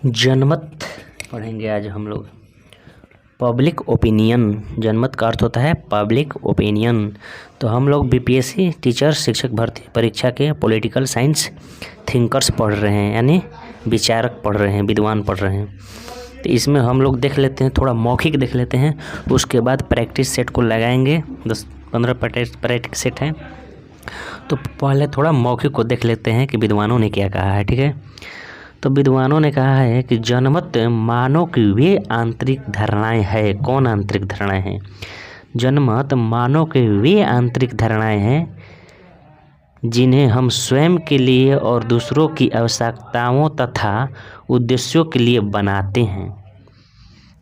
जनमत पढ़ेंगे आज हम लोग। पब्लिक ओपिनियन, जनमत का अर्थ होता है पब्लिक ओपिनियन। तो हम लोग बीपीएससी टीचर शिक्षक भर्ती परीक्षा के पॉलिटिकल साइंस थिंकर्स पढ़ रहे हैं, यानी विचारक पढ़ रहे हैं, विद्वान पढ़ रहे हैं। तो इसमें हम लोग देख लेते हैं, थोड़ा मौखिक देख लेते हैं, उसके बाद प्रैक्टिस सेट को लगाएंगे। 10-15 प्रैक्टिस सेट हैं। तो पहले थोड़ा मौखिक को देख लेते हैं कि विद्वानों ने क्या कहा है। ठीक है, तो विद्वानों ने कहा है कि जनमत मानव की वे आंतरिक धारणाएं हैं। कौन आंतरिक धारणाएं हैं? जनमत मानव के वे आंतरिक धारणाएं हैं जिन्हें हम स्वयं के लिए और दूसरों की आवश्यकताओं तथा उद्देश्यों के लिए बनाते हैं।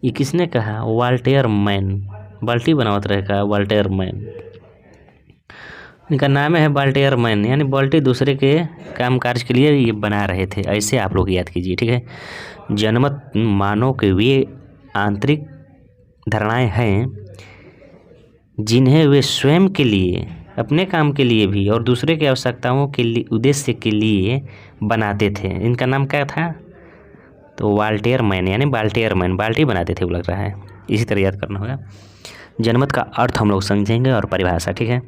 ये किसने कहा? Voltaire man. बाल्टी बनावत रहेगा वाल्टेयर मैन, इनका नाम है वाल्टेयर मैन, यानी बाल्टी दूसरे के काम काज के लिए ये बना रहे थे। ऐसे आप लोग याद कीजिए। ठीक है, जनमत मानव के वे आंतरिक धारणाएं हैं जिन्हें वे स्वयं के लिए, अपने काम के लिए भी और दूसरे की आवश्यकताओं के लिए, उद्देश्य के लिए बनाते थे। इनका नाम क्या था? तो वाल्टेयर मैन, यानी वाल्टेयर मैन बाल्टी बनाते थे वो, लग रहा है। इसी तरह याद करना होगा। जनमत का अर्थ हम लोग समझेंगे और परिभाषा। ठीक है,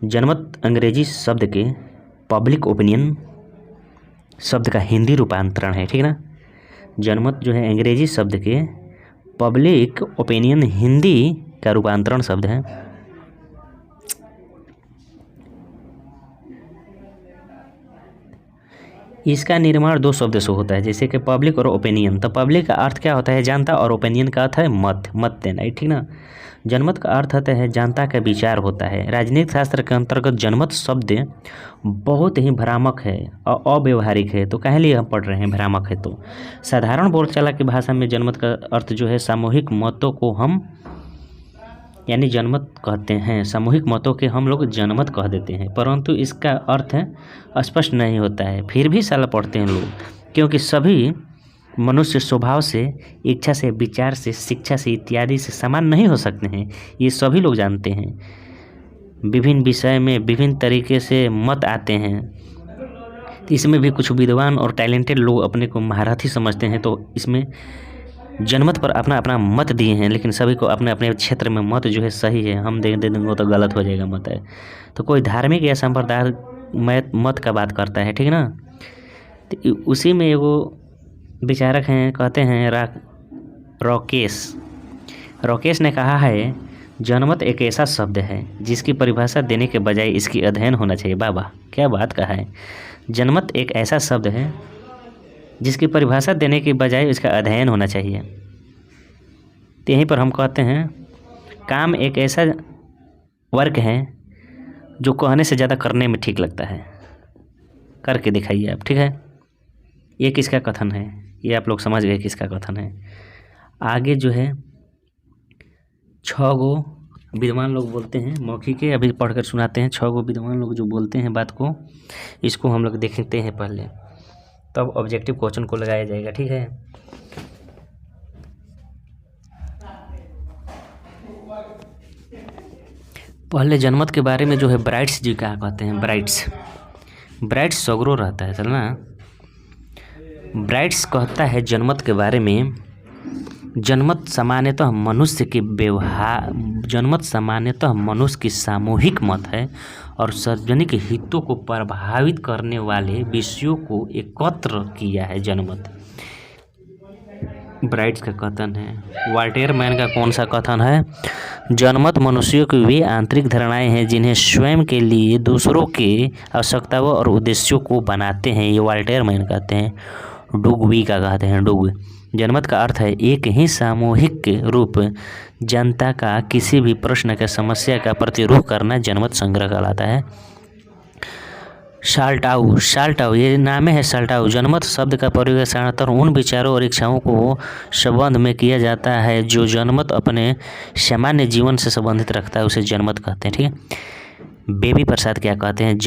जनमत अंग्रेजी शब्द के पब्लिक ओपिनियन शब्द का हिंदी रूपांतरण है। ठीक है ना, जनमत जो है अंग्रेजी शब्द के पब्लिक ओपिनियन हिंदी का रूपांतरण शब्द है। इसका निर्माण दो शब्द से होता है, जैसे कि पब्लिक और ओपिनियन। तो पब्लिक का अर्थ क्या होता है? जनता, और ओपिनियन का अर्थ है मत देना। ठीक ना, जनमत का अर्थ होता है जनता का विचार होता है। राजनीतिक शास्त्र के अंतर्गत जनमत शब्द बहुत ही भ्रामक है और अव्यवहारिक है। तो काहे लिए हम पढ़ रहे हैं भ्रामक है? तो साधारण बोलचाला की भाषा में जनमत का अर्थ जो है सामूहिक मतों को हम, यानी जनमत कहते हैं। सामूहिक मतों के हम लोग जनमत कह देते हैं, परंतु इसका अर्थ स्पष्ट नहीं होता है। फिर भी साला पढ़ते हैं लोग, क्योंकि सभी मनुष्य स्वभाव से, इच्छा से, विचार से, शिक्षा से इत्यादि से समान नहीं हो सकते हैं। ये सभी लोग जानते हैं। विभिन्न विषय में विभिन्न तरीके से मत आते हैं। तो इसमें भी कुछ विद्वान और टैलेंटेड लोग अपने को महारथी समझते हैं, तो इसमें जनमत पर अपना अपना मत दिए हैं, लेकिन सभी को अपने अपने क्षेत्र में मत जो है सही है, हम दे देंगे तो गलत हो जाएगा मत है। तो कोई धार्मिक या सांप्रदायिक मत का बात करता है। ठीक है ना, तो उसी में एगो विचारक हैं, कहते हैं रॉकेश ने कहा है जनमत एक ऐसा शब्द है जिसकी परिभाषा देने के बजाय इसकी अध्ययन होना चाहिए। बाबा क्या बात कहा है! जनमत एक ऐसा शब्द है जिसकी परिभाषा देने के बजाय इसका अध्ययन होना चाहिए। तो यहीं पर हम कहते हैं काम एक ऐसा वर्क है जो कहने से ज़्यादा करने में ठीक लगता है। करके दिखाइए आप। ठीक है, ये किसका कथन है? ये आप लोग समझ गए किसका कथन है। आगे जो है 6 गो विद्वान लोग बोलते हैं, मौखिक के अभी पढ़कर सुनाते हैं। 6 गो विद्वान लोग जो बोलते हैं बात को, इसको हम लोग देखते हैं पहले, तब ऑब्जेक्टिव क्वेश्चन को लगाया जाएगा। ठीक है, पहले जनमत के बारे में जो है ब्राइट्स जी क्या कहते हैं। ब्राइट्स सगरो रहता है चलना। ब्राइट्स कहता है जनमत के बारे में, जनमत सामान्यतः मनुष्य की सामूहिक मत है और सार्वजनिक हितों को प्रभावित करने वाले विषयों को एकत्र किया है। जनमत ब्राइट्स का कथन है। वाल्टेयर मैन का कौन सा कथन है? जनमत मनुष्यों की वे आंतरिक धारणाएं हैं जिन्हें स्वयं के लिए, दूसरों के आवश्यकताओं और उद्देश्यों को बनाते हैं। ये वाल्टेयर मैन कहते हैं। डुगवी का कहते हैं। जनमत का अर्थ है एक ही सामूहिक रूप जनता का किसी भी प्रश्न का, समस्या का प्रतिरूप करना जनमत संग्रह कहलाता है। शाल्टाउ ये नाम है। शाल्टाउ जनमत शब्द का प्रयोग साधारणतः उन विचारों और इच्छाओं को संबंध में किया जाता है जो जनमत अपने सामान्य जीवन से संबंधित रखता है, उसे जनमत कहते हैं। ठीक है, बेबी प्रसाद क्या कहते हैं?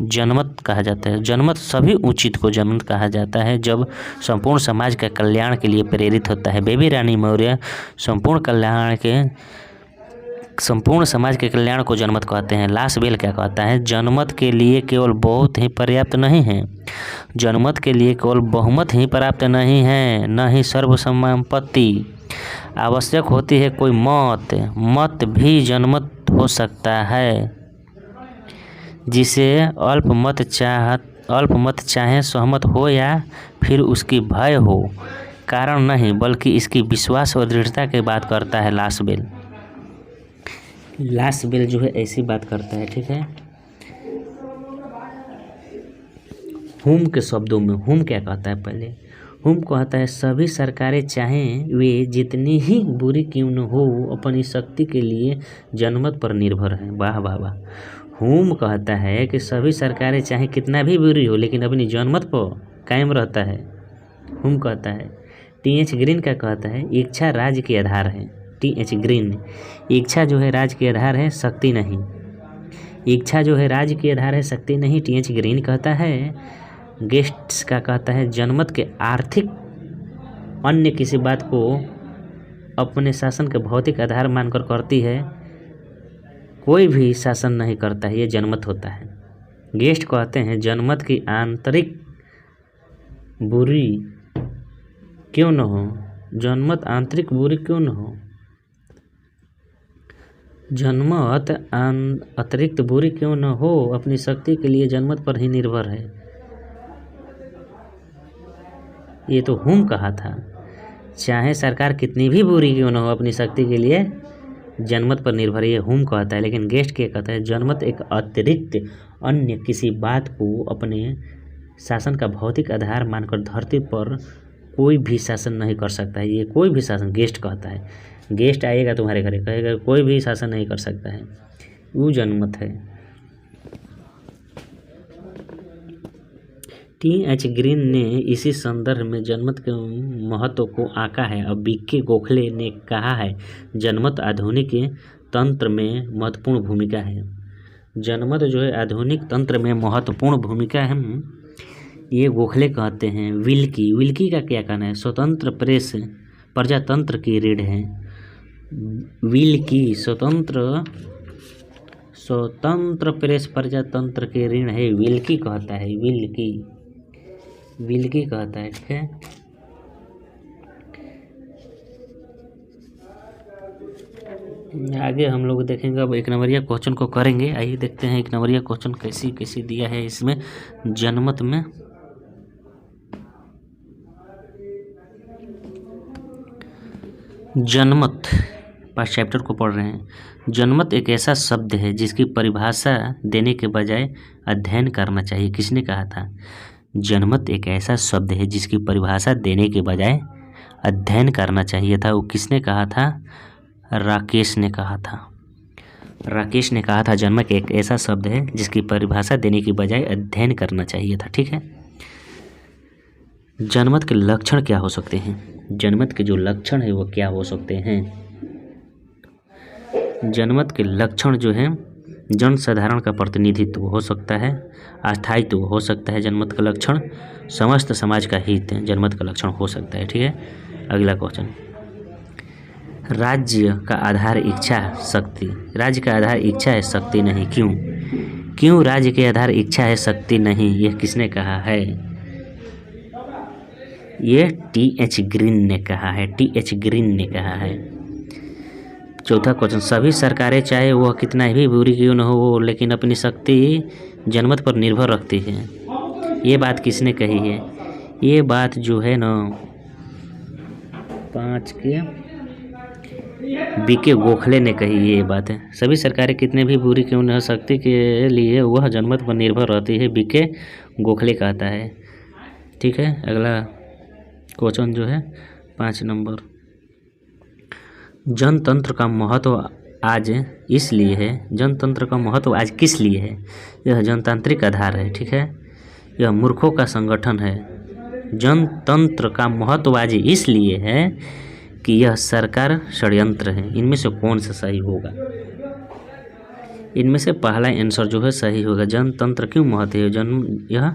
जनमत कहा जाता है। जनमत सभी उचित को जनमत कहा जाता है जब संपूर्ण समाज के कल्याण के लिए प्रेरित होता है। बेबी रानी मौर्य संपूर्ण कल्याण के संपूर्ण समाज के कल्याण को जनमत कहते हैं। लास्ट क्या कहता है, जनमत के लिए केवल बहुत ही पर्याप्त नहीं है, जनमत के लिए केवल बहुमत ही पर्याप्त नहीं है, न ही सर्वसम्मति आवश्यक होती है, कोई मत भी जनमत हो सकता है, जिसे अल्पमत चाहे सहमत हो या फिर उसकी भय हो, कारण नहीं बल्कि इसकी विश्वास और दृढ़ता की बात करता है। लास्ट बेल जो है ऐसी बात करता है, ठीक है। हुम के शब्दों में हुम क्या कहता है, पहले हुम कहता है सभी सरकारें चाहें वे जितनी ही बुरी क्यों न हो अपनी शक्ति के लिए जनमत पर निर्भर हैं। वाह वाह वाह। हुम कहता है कि सभी सरकारें चाहे कितना भी बुरी हो लेकिन अपनी जनमत पर कायम रहता है। हुम कहता है। टी.एच. ग्रीन क्या कहता है, इच्छा राज्य के आधार है। टी.एच. ग्रीन, इच्छा जो है राज्य के आधार है, शक्ति नहीं। इच्छा जो है राज्य के आधार है, शक्ति नहीं, टी.एच. ग्रीन कहता है। गेट्स का कहता है जनमत के आर्थिक अन्य किसी बात को अपने शासन के भौतिक आधार मानकर करती है, कोई भी शासन नहीं करता है, ये जनमत होता है। गेस्ट कहते हैं जनमत की आंतरिक बुरी क्यों न हो, जनमत आंतरिक बुरी क्यों न हो, जनमत अतिरिक्त बुरी क्यों न हो, अपनी शक्ति के लिए जनमत पर ही निर्भर है। ये तो हुम कहा था। चाहे सरकार कितनी भी बुरी क्यों न हो अपनी शक्ति के लिए जनमत पर निर्भर, ये हुम कहता है। लेकिन गेस्ट क्या कहता है, जनमत एक अतिरिक्त अन्य किसी बात को अपने शासन का भौतिक आधार मानकर धरती पर कोई भी शासन नहीं कर सकता है। ये कोई भी शासन, गेस्ट कहता है, गेस्ट आएगा तुम्हारे घर कहेगा कोई भी शासन नहीं कर सकता है, वो जनमत है। टी.एच. ग्रीन ने इसी संदर्भ में जनमत के महत्व को आंका है। अब बी.के. गोखले ने कहा है जनमत आधुनिक तंत्र में महत्वपूर्ण भूमिका है। जनमत जो है आधुनिक तंत्र में महत्वपूर्ण भूमिका है, ये गोखले कहते हैं। विल्की का क्या कहना है, स्वतंत्र प्रेस प्रजातंत्र की रीढ़ है। विल्की स्वतंत्र प्रेस प्रजातंत्र की ऋण है, विल्की कहता है। विल्की कहता है, ठीक है। आगे हम लोग देखेंगे, अब एक नंबरिया क्वेश्चन को करेंगे। आइए देखते हैं एक नंबरिया क्वेश्चन कैसी दिया है इसमें जनमत में। जनमत पास चैप्टर को पढ़ रहे हैं। जनमत एक ऐसा शब्द है जिसकी परिभाषा देने के बजाय अध्ययन करना चाहिए। किसने कहा था, जनमत एक ऐसा शब्द है जिसकी परिभाषा देने के बजाय अध्ययन करना चाहिए था। वो किसने कहा था, राकेश ने कहा था जनमत एक ऐसा शब्द है जिसकी परिभाषा देने की बजाय अध्ययन करना चाहिए था, ठीक है। जनमत के लक्षण क्या हो सकते हैं, जनमत के जो लक्षण है वो क्या हो सकते हैं। जनमत के लक्षण जो है, जनसाधारण का प्रतिनिधित्व हो सकता है, अस्थायित्व हो सकता है जनमत का लक्षण, समस्त समाज का हित जनमत का लक्षण हो सकता है, ठीक है। अगला क्वेश्चन, राज्य का आधार इच्छा शक्ति, राज्य का आधार इच्छा है शक्ति नहीं, क्यों राज्य के आधार इच्छा है शक्ति नहीं, यह किसने कहा है, ये टी.एच. ग्रीन ने कहा है। चौथा क्वेश्चन, सभी सरकारें चाहे वह कितना भी बुरी क्यों न हो लेकिन अपनी शक्ति जनमत पर निर्भर रखती है, ये बात किसने कही है, ये बात जो है ना 5 के बी.के. गोखले ने कही ये बात है। सभी सरकारें कितने भी बुरी क्यों न हो शक्ति के लिए वह जनमत पर निर्भर रहती है, बी.के. गोखले कहता है, ठीक है। अगला क्वेश्चन जो है 5 नंबर, जनतंत्र का महत्व आज इसलिए है, जनतंत्र का महत्व आज किस लिए है, यह जनतांत्रिक आधार है, ठीक है। यह मूर्खों का संगठन है। जनतंत्र का महत्व आज इसलिए है कि यह सरकार षड्यंत्र है। इनमें से कौन सा सही होगा, इनमें से पहला आंसर जो है सही होगा। जनतंत्र क्यों महत्व है, यह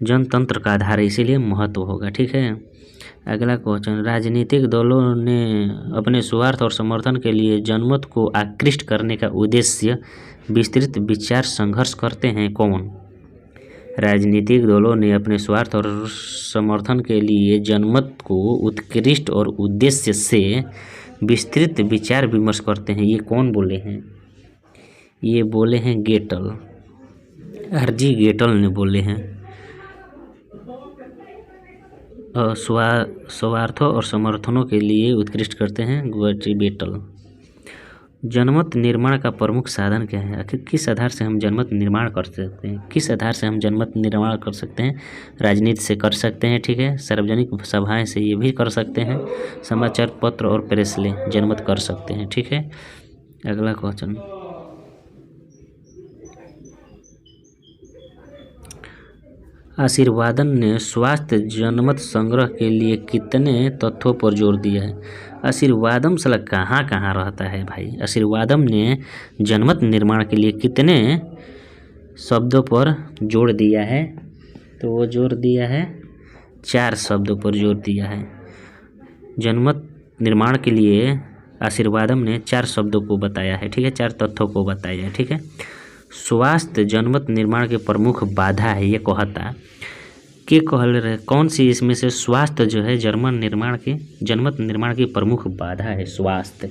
जनतंत्र का आधार है, इसीलिए महत्व होगा। ठीक है। अगला क्वेश्चन, राजनीतिक दलों ने अपने स्वार्थ और समर्थन के लिए जनमत को आकृष्ट करने का उद्देश्य विस्तृत विचार संघर्ष करते हैं कौन? राजनीतिक दलों ने अपने स्वार्थ और समर्थन के लिए जनमत को उत्कृष्ट और उद्देश्य से विस्तृत विचार विमर्श करते हैं, ये कौन बोले हैं? ये बोले हैं गेटल, आरजी गेटल ने बोले हैं। स्वार्थों और समर्थनों के लिए उत्कृष्ट करते हैं गेटल। जनमत निर्माण का प्रमुख साधन क्या है? आखिर किस आधार से हम जनमत निर्माण कर सकते हैं? किस आधार से हम जनमत निर्माण कर सकते हैं? राजनीति से कर सकते हैं, ठीक है, सार्वजनिक सभाएं से ये भी कर सकते हैं, समाचार पत्र और प्रेस से जनमत कर सकते हैं। ठीक है। अगला क्वेश्चन, आशीर्वादन ने स्वास्थ्य जनमत संग्रह के लिए कितने तथ्यों पर जोर दिया है? आशीर्वादम साला कहाँ कहाँ रहता है भाई? आशीर्वादम ने जनमत निर्माण के लिए कितने शब्दों पर जोर दिया है? तो वो जोर दिया है 4 शब्दों पर जोर दिया है। जनमत निर्माण के लिए आशीर्वादम ने 4 शब्दों को बताया है। ठीक है, 4 तथ्यों को बताया है। ठीक है। स्वास्थ्य जनमत निर्माण के प्रमुख बाधा है, ये कहता के कहल रहे कौन सी इसमें से? स्वास्थ्य जो है जनमत निर्माण की प्रमुख बाधा है, स्वास्थ्य।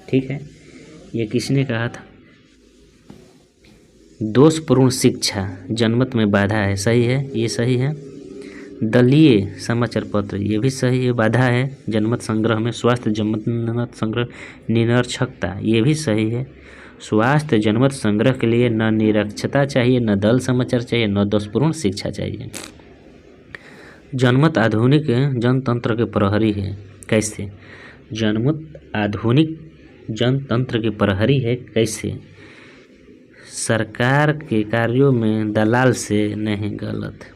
ठीक है। ये किसने कहा था? दोषपूर्ण शिक्षा जनमत में बाधा है, सही है, ये सही है। दलीय समाचार पत्र, ये भी सही है, बाधा है जनमत संग्रह में। स्वास्थ्य जनमत संग्रह निरक्षरता, ये भी सही है। स्वास्थ्य जनमत संग्रह के लिए न निरक्षरता चाहिए, न दल समाचार चाहिए, न दोषपूर्ण शिक्षा चाहिए। जनमत आधुनिक जनतंत्र के प्रहरी है, कैसे? जनमत आधुनिक जनतंत्र के प्रहरी है, कैसे? सरकार के कार्यों में दलाल से नहीं, गलत।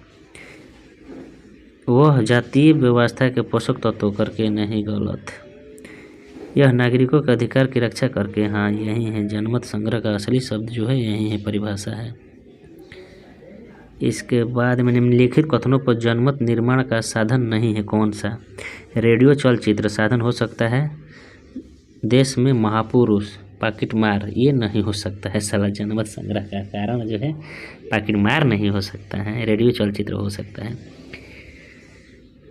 वह जातीय व्यवस्था के पोषक तत्व करके नहीं, गलत। यह नागरिकों के अधिकार की रक्षा करके, हाँ यही है। जनमत संग्रह का असली शब्द जो है यही है, परिभाषा है। इसके बाद में निम्नलिखित कथनों पर जनमत निर्माण का साधन नहीं है, कौन सा? रेडियो चलचित्र साधन हो सकता है, देश में महापुरुष पाकिट मार, ये नहीं हो सकता है साला। जनमत संग्रह का कारण जो है पाकिट मार नहीं हो सकता है, रेडियो चलचित्र हो सकता है।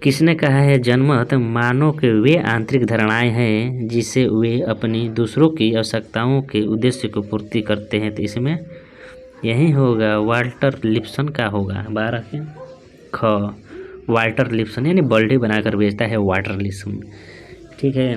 किसने कहा है जनमत मानव के वे आंतरिक धारणाएं हैं जिसे वे अपनी दूसरों की आवश्यकताओं के उद्देश्य को पूर्ति करते हैं? तो इसमें यही होगा, वाल्टर लिप्सन का होगा। 12 के ख, वाल्टर लिप्सन, यानी बल्टी बनाकर बेचता है वाल्टर लिप्सन। ठीक है।